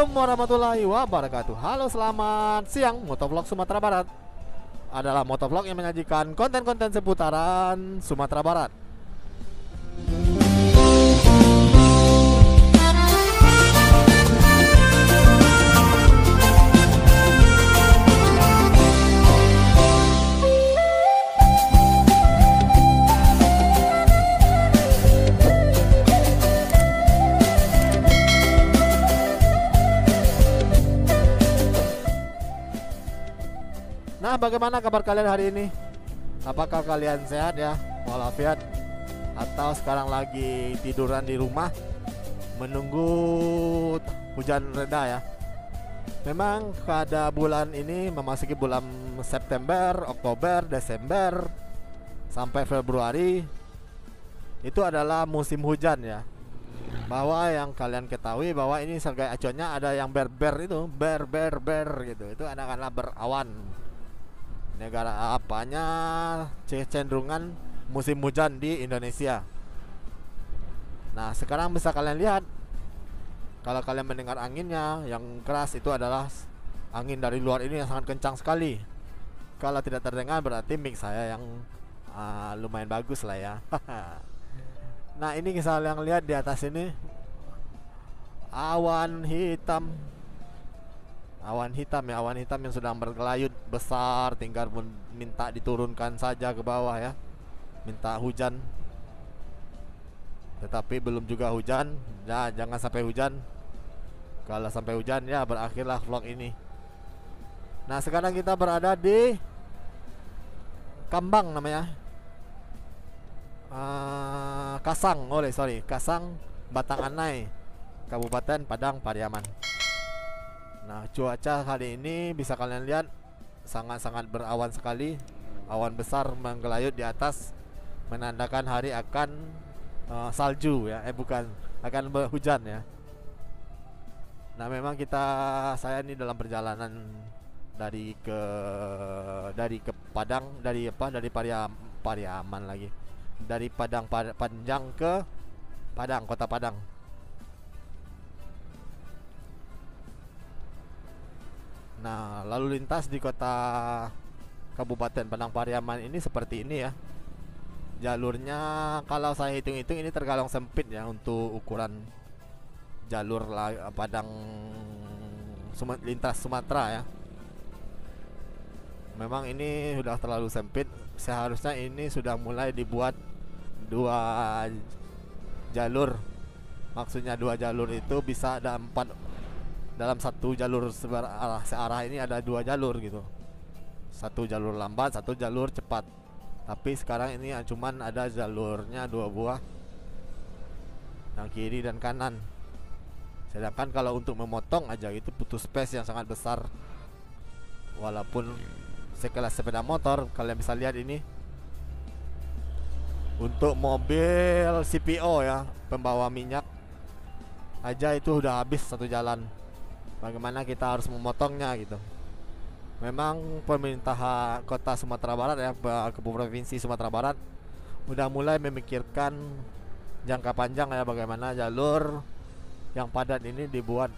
Assalamualaikum warahmatullahi wabarakatuh. Halo, selamat siang. Motovlog Sumatera Barat adalah motovlog yang menyajikan konten-konten seputaran Sumatera Barat. Nah, bagaimana kabar kalian hari ini? Apakah kalian sehat ya, walafiat? Atau sekarang lagi tiduran di rumah menunggu hujan reda ya? Memang pada bulan ini memasuki bulan September, Oktober, Desember sampai Februari itu adalah musim hujan ya. Bahwa yang kalian ketahui bahwa ini sebagai acuannya ada yang ber itu, ber gitu. Itu anak-anak berawan. Negara apanya cenderungan musim hujan di Indonesia. Nah, sekarang bisa kalian lihat, kalau kalian mendengar anginnya yang keras, itu adalah angin dari luar ini yang sangat kencang sekali. Kalau tidak terdengar berarti mic saya yang lumayan bagus lah ya. Nah, ini bisa kalian lihat di atas ini awan hitam ya, awan hitam yang sedang bergelayut besar, tinggal minta diturunkan saja ke bawah ya, minta hujan. Tetapi belum juga hujan. Nah, jangan sampai hujan. Kalau sampai hujan ya berakhirlah vlog ini. Nah, sekarang kita berada di Kambang namanya, Kasang Batanganai, Kabupaten Padang Pariaman. Nah, cuaca hari ini bisa kalian lihat sangat-sangat berawan sekali. Awan besar menggelayut di atas, menandakan hari akan salju ya, bukan, akan berhujan ya. Nah, memang saya ini dalam perjalanan dari Padang, dari Pariaman lagi. Dari Panjang ke Padang, kota Padang. Nah, lalu lintas di kota Kabupaten Padang Pariaman ini seperti ini ya. Jalurnya kalau saya hitung-hitung ini tergolong sempit ya untuk ukuran jalur Padang lintas Sumatera ya. Memang ini sudah terlalu sempit. Seharusnya ini sudah mulai dibuat 2 jalur. Maksudnya 2 jalur itu bisa ada 4. Dalam satu jalur searah ini ada 2 jalur gitu. 1 jalur lambat, 1 jalur cepat. Tapi sekarang ini cuman ada jalurnya 2 buah, yang kiri dan kanan. Sedangkan kalau untuk memotong aja itu butuh space yang sangat besar. Walaupun sekelas sepeda motor, kalian bisa lihat ini untuk mobil CPO ya, pembawa minyak aja itu udah habis 1 jalan. Bagaimana kita harus memotongnya gitu. Memang pemerintah kota Sumatera Barat ya, ke provinsi Sumatera Barat udah mulai memikirkan jangka panjang ya, bagaimana jalur yang padat ini dibuat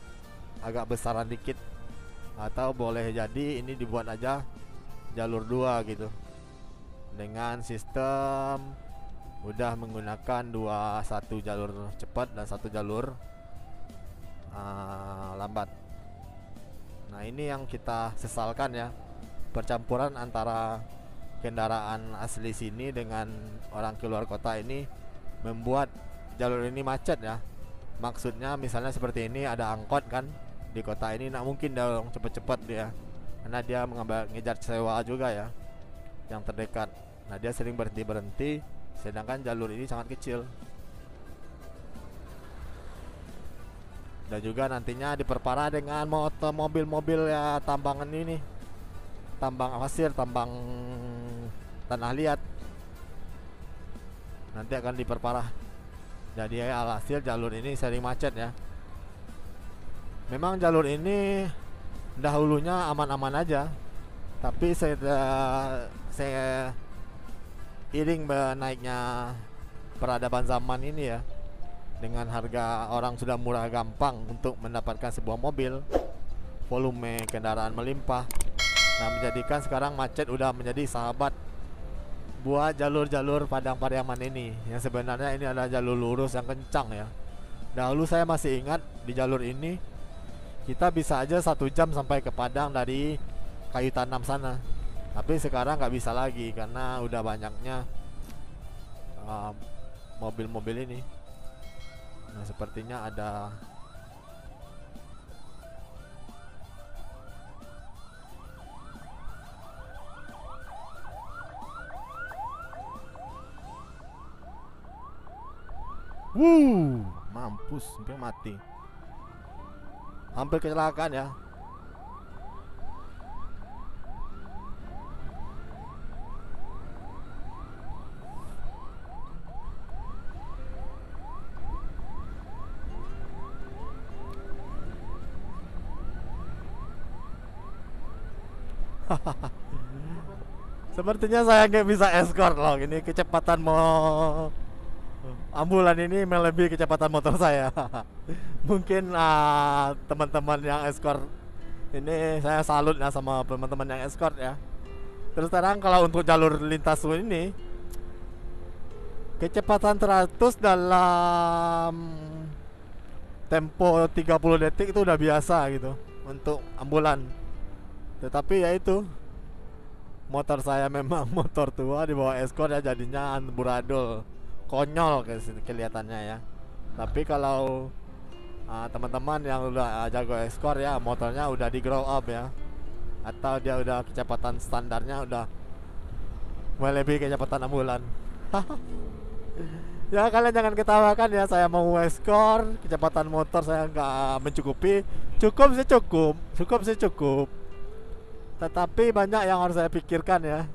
agak besaran dikit, atau boleh jadi ini dibuat aja jalur 2 gitu, dengan sistem udah menggunakan 1 jalur cepat dan 1 jalur lambat. Nah, ini yang kita sesalkan ya, percampuran antara kendaraan asli sini dengan orang keluar kota ini membuat jalur ini macet ya. Maksudnya misalnya seperti ini, ada angkot kan di kota ini, nak mungkin dong cepet-cepet dia, karena dia ngejar sewa juga ya yang terdekat. Nah, dia sering berhenti, sedangkan jalur ini sangat kecil. Dan juga nantinya diperparah dengan mobil-mobil ya, tambangan ini, tambang pasir, tambang tanah liat, nanti akan diperparah. Jadi alhasil jalur ini sering macet ya. Memang jalur ini dahulunya aman-aman aja, tapi saya iring naiknya peradaban zaman ini ya, Dengan harga orang sudah murah gampang untuk mendapatkan sebuah mobil, volume kendaraan melimpah. Nah, menjadikan sekarang macet udah menjadi sahabat buat jalur-jalur Padang Pariaman ini. Yang sebenarnya ini adalah jalur lurus yang kencang ya. Dahulu saya masih ingat di jalur ini kita bisa aja 1 jam sampai ke Padang dari Kayu Tanam sana. Tapi sekarang nggak bisa lagi karena udah banyaknya mobil-mobil ini. Nah, sepertinya ada mampus, hampir mati. Hampir kecelakaan ya. Sepertinya saya nggak bisa escort loh. Ini kecepatan ambulan ini melebihi kecepatan motor saya. Mungkin teman-teman yang escort ini saya salut ya sama teman-teman yang escort ya. Terus terang kalau untuk jalur lintas ini kecepatan 100 dalam tempo 30 detik itu udah biasa gitu untuk ambulan. Tetapi ya itu, motor saya memang motor tua di bawah escort ya, jadinya amburadul, konyol kelihatannya ya. Tapi kalau teman-teman yang udah jago escort ya, motornya udah di grow up ya, atau dia udah kecepatan standarnya udah melebihi kecepatan ambulan. Ya kalian jangan ketawakan ya, saya mau escort, kecepatan motor saya nggak mencukupi. Cukup sih cukup. Tetapi banyak yang harus saya pikirkan ya.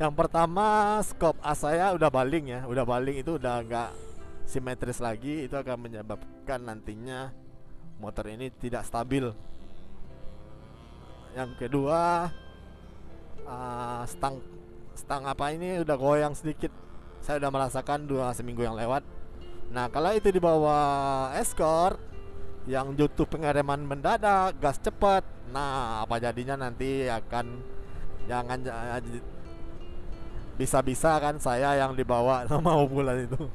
Yang pertama, skop as saya udah baling ya. Udah baling itu udah nggak simetris lagi. Itu akan menyebabkan nantinya motor ini tidak stabil. Yang kedua, stang apa ini udah goyang sedikit. Saya udah merasakan seminggu yang lewat. Nah, kalau itu dibawa escort yang butuh pengereman mendadak, gas cepat, nah apa jadinya nanti akan bisa-bisa kan saya yang dibawa sama ambulan itu.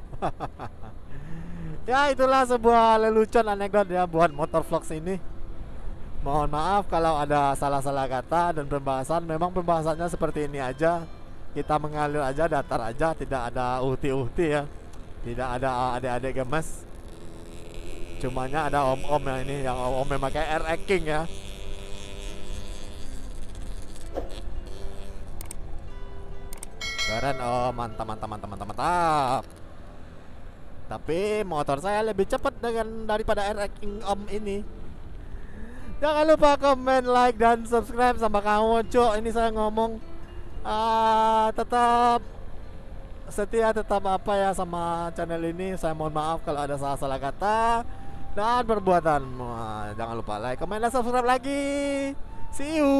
Ya itulah sebuah lelucon anekdot ya buat motor vlogs ini. Mohon maaf kalau ada salah-salah kata dan pembahasan. Memang pembahasannya seperti ini aja. Kita mengalir aja, datar aja, tidak ada uhti-uhti ya. Tidak ada adik-adik gemes. Cumanya ada om-om yang ini, yang om yang pakai air King ya. Keren, oh mantap. Tapi motor saya lebih cepat daripada air King om ini. Jangan lupa komen, like, dan subscribe sama kamu cok. Ini saya ngomong tetap setia, tetap apa ya sama channel ini. Saya mohon maaf kalau ada salah-salah kata dan perbuatan. Jangan lupa like, comment, dan subscribe lagi. See you.